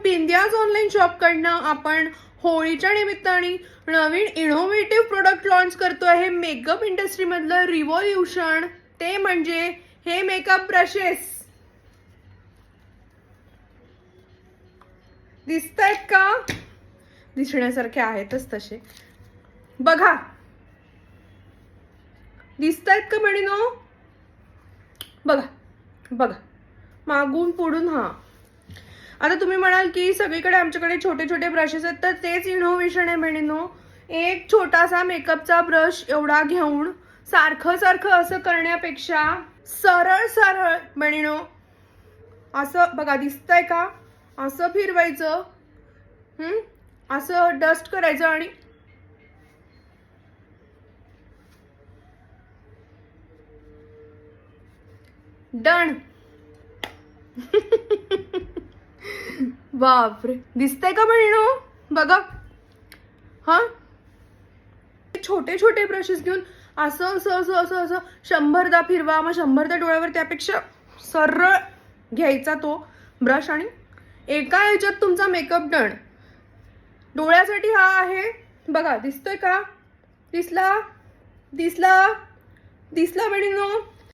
बिंदियाज online शॉपकडनं आपण होळीच्या निमित्ताने नवीन इनोव्हेटिव्ह प्रोडक्ट लॉन्च करतोय. हे मेकअप इंडस्ट्रीमधलं रिव्हॉल्युशन, ते म्हणजे हे मेकअप ब्रशेस. दिसतायत का? दिसण्यासारखे आहेतच तसे. बघा, दिसतायत का बहिणीनो? बघा बघा, मागून पुढून. हा, आता तुम्ही म्हणाल की सगळीकडे आमच्याकडे छोटे छोटे ब्रशेस आहेत, तर तेच इनोव्हेशन आहे बहिणीनो. एक छोटासा मेकअपचा ब्रश एवढा घेऊन सारखं सारखं असं करण्यापेक्षा सरळ सरळ बहिणीनो असं बघा, दिसतंय का? असं फिरवायचं, असं डस्ट करायचं आणि डन. बापरे, दिसतंय का बहिणो? बघा. हा, छोटे छोटे ब्रशेस घेऊन असं असं असं असं असं 100दा फिरवा, मग 100दा डोळ्यावर. त्यापेक्षा सरळ घ्यायचा तो ब्रश आणि एका ह्याच्यात तुमचा मेकअप डन. डोळ्यासाठी हा आहे बघा. दिसतोय का? दिसला? दिसला? दिसला बहिणीनो?